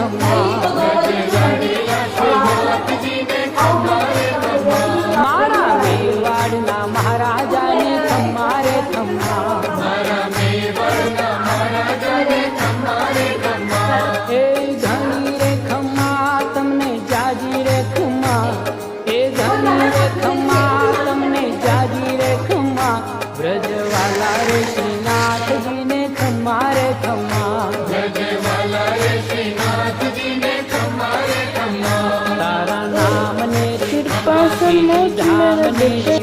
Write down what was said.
ખમ્મા મારા મેવાડના મહારાજાને ખમ્મા રે ખમ્મા એ ધણી રે ખમ્મા તમને જાજી રે ખમ્મા એ ધણી રે ખમ્મા તમને જાજી રે ખમ્મા વ્રજવાલા રે શ્રીનાથજીને ખમ્મા રે ખમ્મા તારા નામને कृपा से मोक्ष मेरा बेटा